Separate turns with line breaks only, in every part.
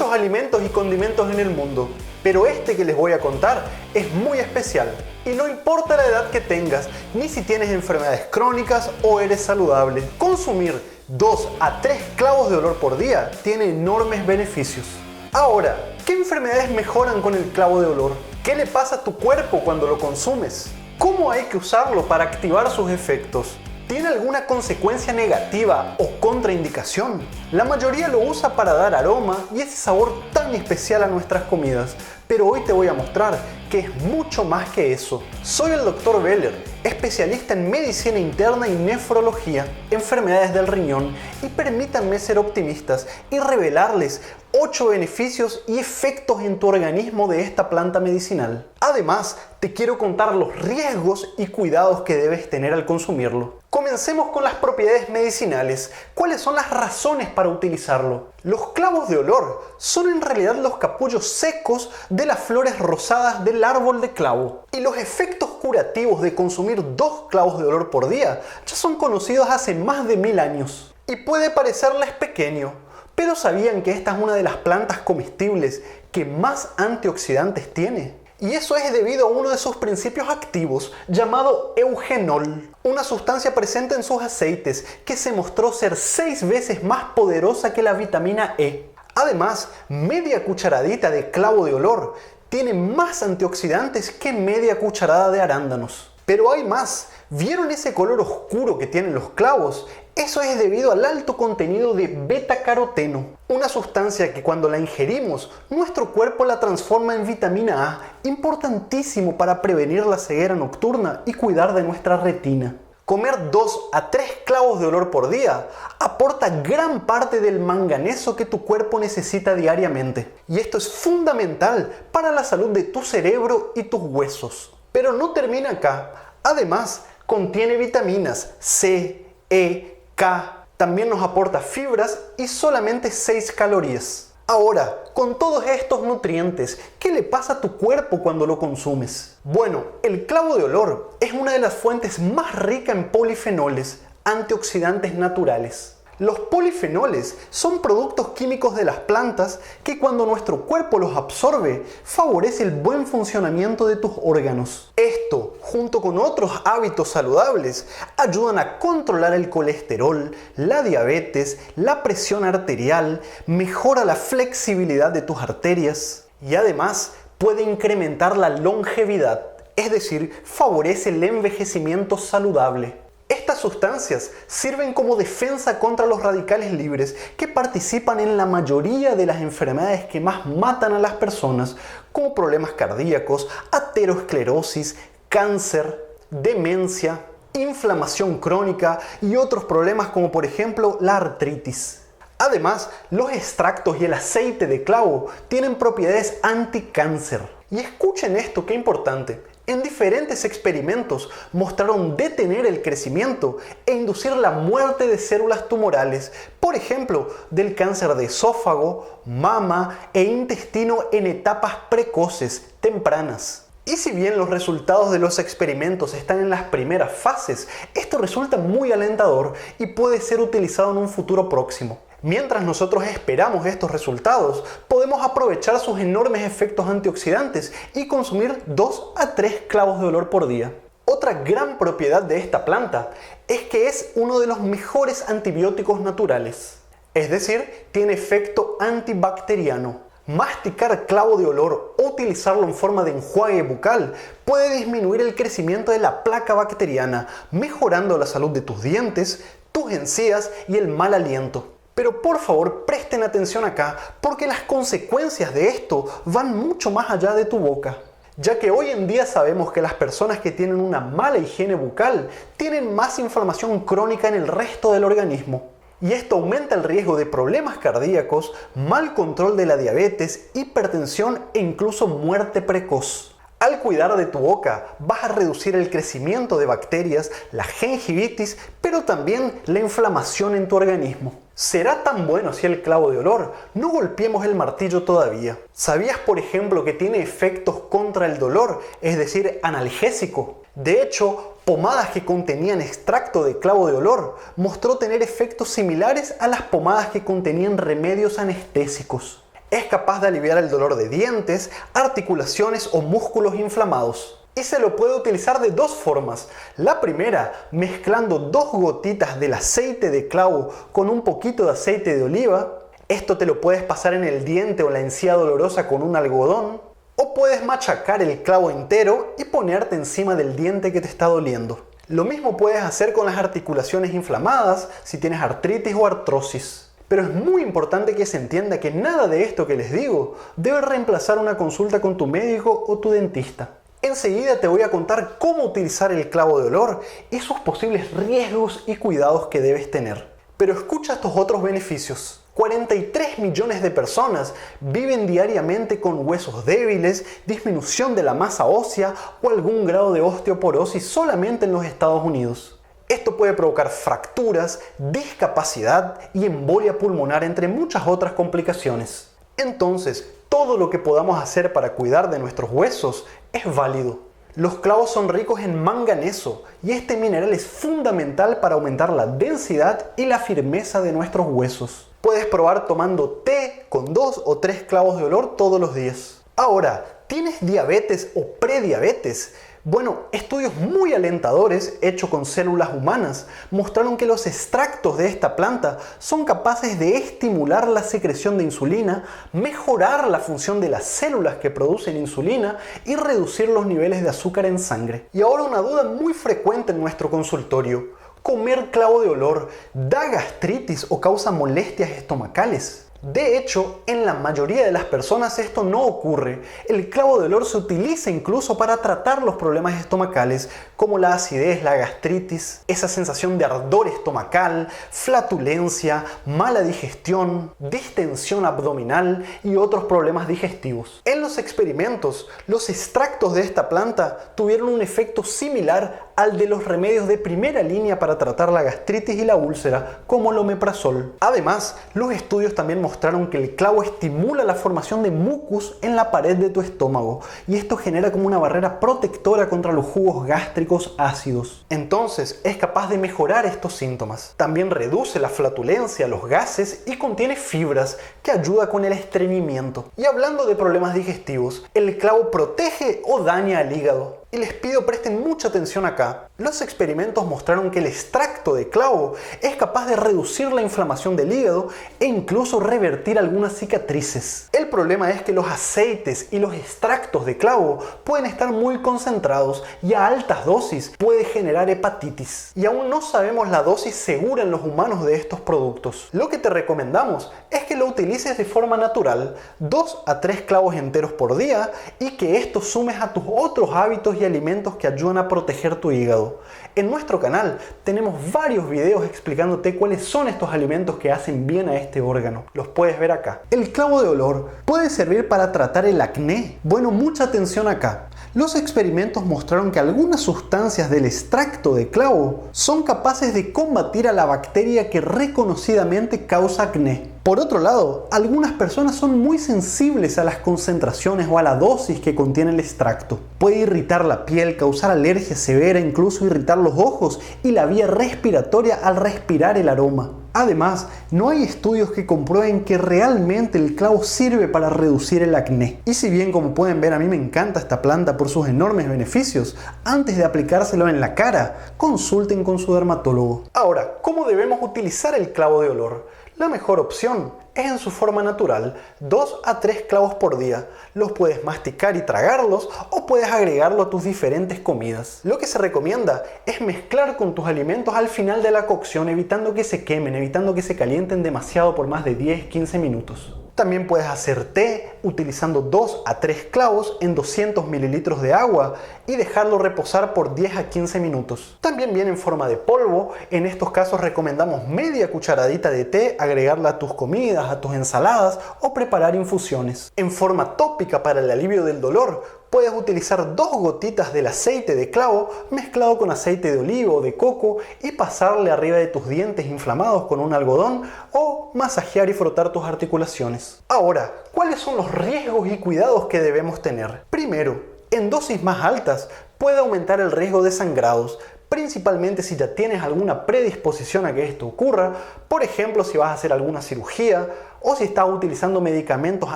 muchos alimentos y condimentos en el mundo, pero este que les voy a contar es muy especial. Y no importa la edad que tengas, ni si tienes enfermedades crónicas o eres saludable, consumir 2 a 3 clavos de olor por día tiene enormes beneficios. Ahora, ¿qué enfermedades mejoran con el clavo de olor? ¿Qué le pasa a tu cuerpo cuando lo consumes? ¿Cómo hay que usarlo para activar sus efectos? ¿Tiene alguna consecuencia negativa o contraindicación? La mayoría lo usa para dar aroma y ese sabor tan especial a nuestras comidas, pero hoy te voy a mostrar que es mucho más que eso. Soy el Dr. Beller, especialista en medicina interna y nefrología, enfermedades del riñón, y permítanme ser optimistas y revelarles 8 beneficios y efectos en tu organismo de esta planta medicinal. Además, te quiero contar los riesgos y cuidados que debes tener al consumirlo. Comencemos con las propiedades medicinales. ¿Cuáles son las razones para utilizarlo? Los clavos de olor son en realidad los capullos secos de las flores rosadas del árbol de clavo. Y los efectos curativos de consumir 2 clavos de olor por día ya son conocidos hace más de 1000 años. Y puede parecerles pequeño, pero ¿sabían que esta es una de las plantas comestibles que más antioxidantes tiene? Y eso es debido a uno de sus principios activos, llamado eugenol, una sustancia presente en sus aceites que se mostró ser 6 veces más poderosa que la vitamina E. Además, media cucharadita de clavo de olor tiene más antioxidantes que media cucharada de arándanos. Pero hay más. ¿Vieron ese color oscuro que tienen los clavos? Eso es debido al alto contenido de beta-caroteno, una sustancia que cuando la ingerimos, nuestro cuerpo la transforma en vitamina A, importantísimo para prevenir la ceguera nocturna y cuidar de nuestra retina. Comer 2 a 3 clavos de olor por día aporta gran parte del manganeso que tu cuerpo necesita diariamente. Y esto es fundamental para la salud de tu cerebro y tus huesos. Pero no termina acá. Además, contiene vitaminas C, E, K, también nos aporta fibras y solamente 6 calorías. Ahora, con todos estos nutrientes, ¿qué le pasa a tu cuerpo cuando lo consumes? Bueno, el clavo de olor es una de las fuentes más ricas en polifenoles, antioxidantes naturales. Los polifenoles son productos químicos de las plantas que cuando nuestro cuerpo los absorbe, favorece el buen funcionamiento de tus órganos. Esto, junto con otros hábitos saludables, ayudan a controlar el colesterol, la diabetes, la presión arterial, mejora la flexibilidad de tus arterias y además puede incrementar la longevidad, es decir, favorece el envejecimiento saludable. Estas sustancias sirven como defensa contra los radicales libres que participan en la mayoría de las enfermedades que más matan a las personas, como problemas cardíacos, aterosclerosis, cáncer, demencia, inflamación crónica y otros problemas como por ejemplo la artritis. Además, los extractos y el aceite de clavo tienen propiedades anticáncer. Y escuchen esto, qué importante. En diferentes experimentos mostraron detener el crecimiento e inducir la muerte de células tumorales, por ejemplo, del cáncer de esófago, mama e intestino en etapas precoces, tempranas. Y si bien los resultados de los experimentos están en las primeras fases, esto resulta muy alentador y puede ser utilizado en un futuro próximo. Mientras nosotros esperamos estos resultados, podemos aprovechar sus enormes efectos antioxidantes y consumir 2 a 3 clavos de olor por día. Otra gran propiedad de esta planta es que es uno de los mejores antibióticos naturales. Es decir, tiene efecto antibacteriano. Masticar clavo de olor o utilizarlo en forma de enjuague bucal puede disminuir el crecimiento de la placa bacteriana, mejorando la salud de tus dientes, tus encías y el mal aliento. Pero por favor presten atención acá porque las consecuencias de esto van mucho más allá de tu boca. Ya que hoy en día sabemos que las personas que tienen una mala higiene bucal tienen más inflamación crónica en el resto del organismo. Y esto aumenta el riesgo de problemas cardíacos, mal control de la diabetes, hipertensión e incluso muerte precoz. Al cuidar de tu boca, vas a reducir el crecimiento de bacterias, la gingivitis, pero también la inflamación en tu organismo. ¿Será tan bueno si el clavo de olor? No golpeemos el martillo todavía. ¿Sabías, por ejemplo, que tiene efectos contra el dolor, es decir, analgésico? De hecho, pomadas que contenían extracto de clavo de olor mostró tener efectos similares a las pomadas que contenían remedios anestésicos. Es capaz de aliviar el dolor de dientes, articulaciones o músculos inflamados. Y se lo puede utilizar de dos formas. La primera, mezclando 2 gotitas del aceite de clavo con un poquito de aceite de oliva. Esto te lo puedes pasar en el diente o la encía dolorosa con un algodón. O puedes machacar el clavo entero y ponerte encima del diente que te está doliendo. Lo mismo puedes hacer con las articulaciones inflamadas si tienes artritis o artrosis. Pero es muy importante que se entienda que nada de esto que les digo debe reemplazar una consulta con tu médico o tu dentista. Enseguida te voy a contar cómo utilizar el clavo de olor y sus posibles riesgos y cuidados que debes tener. Pero escucha estos otros beneficios. 43 millones de personas viven diariamente con huesos débiles, disminución de la masa ósea o algún grado de osteoporosis solamente en los Estados Unidos. Esto puede provocar fracturas, discapacidad y embolia pulmonar, entre muchas otras complicaciones. Entonces, todo lo que podamos hacer para cuidar de nuestros huesos es válido. Los clavos son ricos en manganeso y este mineral es fundamental para aumentar la densidad y la firmeza de nuestros huesos. Puedes probar tomando té con 2 o 3 clavos de olor todos los días. Ahora, ¿tienes diabetes o prediabetes? Bueno, estudios muy alentadores hechos con células humanas mostraron que los extractos de esta planta son capaces de estimular la secreción de insulina, mejorar la función de las células que producen insulina y reducir los niveles de azúcar en sangre. Y ahora una duda muy frecuente en nuestro consultorio: ¿comer clavo de olor da gastritis o causa molestias estomacales? De hecho, en la mayoría de las personas esto no ocurre. El clavo de olor se utiliza incluso para tratar los problemas estomacales, como la acidez, la gastritis, esa sensación de ardor estomacal, flatulencia, mala digestión, distensión abdominal y otros problemas digestivos. En los experimentos, los extractos de esta planta tuvieron un efecto similar al de los remedios de primera línea para tratar la gastritis y la úlcera, como el omeprazol. Además, los estudios también mostraron que el clavo estimula la formación de mucus en la pared de tu estómago y esto genera como una barrera protectora contra los jugos gástricos ácidos. Entonces, es capaz de mejorar estos síntomas. También reduce la flatulencia, los gases y contiene fibras que ayuda con el estreñimiento. Y hablando de problemas digestivos, el clavo protege o daña al hígado. Y les pido presten mucha atención acá. Los experimentos mostraron que el extracto de clavo es capaz de reducir la inflamación del hígado e incluso revertir algunas cicatrices. El problema es que los aceites y los extractos de clavo pueden estar muy concentrados y a altas dosis puede generar hepatitis. Y aún no sabemos la dosis segura en los humanos de estos productos. Lo que te recomendamos es que lo utilices de forma natural, 2 a 3 clavos enteros por día, y que esto sumes a tus otros hábitos y alimentos que ayudan a proteger tu hígado. En nuestro canal tenemos varios videos explicándote cuáles son estos alimentos que hacen bien a este órgano. Los puedes ver acá. El clavo de olor puede servir para tratar el acné. Bueno, mucha atención acá. Los experimentos mostraron que algunas sustancias del extracto de clavo son capaces de combatir a la bacteria que reconocidamente causa acné. Por otro lado, algunas personas son muy sensibles a las concentraciones o a la dosis que contiene el extracto. Puede irritar la piel, causar alergia severa, incluso irritar los ojos y la vía respiratoria al respirar el aroma. Además, no hay estudios que comprueben que realmente el clavo sirve para reducir el acné. Y si bien, como pueden ver, a mí me encanta esta planta por sus enormes beneficios, antes de aplicárselo en la cara, consulten con su dermatólogo. Ahora, ¿cómo debemos utilizar el clavo de olor? La mejor opción es en su forma natural, 2 a 3 clavos por día. Los puedes masticar y tragarlos o puedes agregarlo a tus diferentes comidas. Lo que se recomienda es mezclar con tus alimentos al final de la cocción, evitando que se quemen, evitando que se calienten demasiado por más de 10-15 minutos. También puedes hacer té utilizando 2 a 3 clavos en 200 mililitros de agua y dejarlo reposar por 10 a 15 minutos. También viene en forma de polvo. En estos casos recomendamos media cucharadita de té, agregarla a tus comidas, a tus ensaladas o preparar infusiones. En forma tópica para el alivio del dolor, puedes utilizar 2 gotitas del aceite de clavo mezclado con aceite de oliva o de coco y pasarle arriba de tus dientes inflamados con un algodón o masajear y frotar tus articulaciones. Ahora, ¿cuáles son los riesgos y cuidados que debemos tener? Primero, en dosis más altas puede aumentar el riesgo de sangrados, principalmente si ya tienes alguna predisposición a que esto ocurra, por ejemplo si vas a hacer alguna cirugía o si estás utilizando medicamentos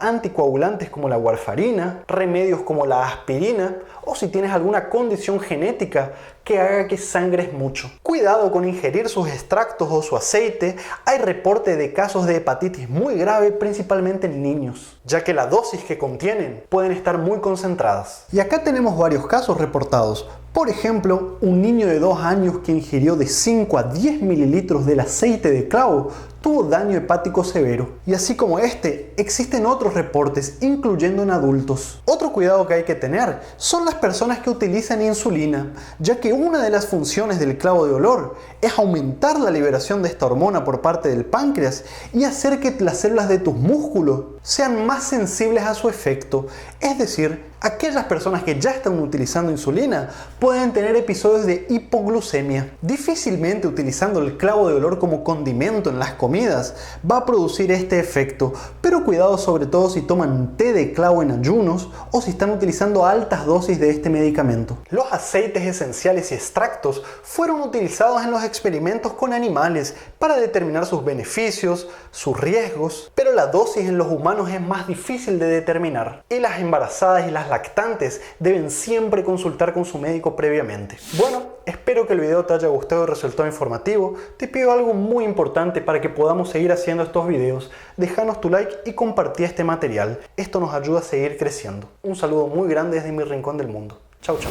anticoagulantes como la warfarina, remedios como la aspirina, o si tienes alguna condición genética que haga que sangres mucho. Cuidado con ingerir sus extractos o su aceite. Hay reporte de casos de hepatitis muy grave, principalmente en niños, ya que la dosis que contienen pueden estar muy concentradas. Y acá tenemos varios casos reportados. Por ejemplo, un niño de 2 años que ingirió de 5 a 10 mililitros del aceite de clavo tuvo daño hepático severo. Y así como este, existen otros reportes, incluyendo en adultos. Otro cuidado que hay que tener son las personas que utilizan insulina, ya que una de las funciones del clavo de olor es aumentar la liberación de esta hormona por parte del páncreas y hacer que las células de tus músculos sean más sensibles a su efecto. Es decir, aquellas personas que ya están utilizando insulina pueden tener episodios de hipoglucemia. Difícilmente utilizando el clavo de olor como condimento en las comidas va a producir este efecto, pero cuidado sobre todo si toman té de clavo en ayunos o si están utilizando altas dosis de este medicamento. Los aceites esenciales y extractos fueron utilizados en los experimentos con animales para determinar sus beneficios, sus riesgos, pero la dosis en los humanos es más difícil de determinar y las embarazadas y las lactantes deben siempre consultar con su médico previamente. Bueno, espero que el video te haya gustado y resultado informativo. Te pido algo muy importante para que podamos seguir haciendo estos videos. Déjanos tu like y compartí este material. Esto nos ayuda a seguir creciendo. Un saludo muy grande desde mi rincón del mundo. Chau, chau.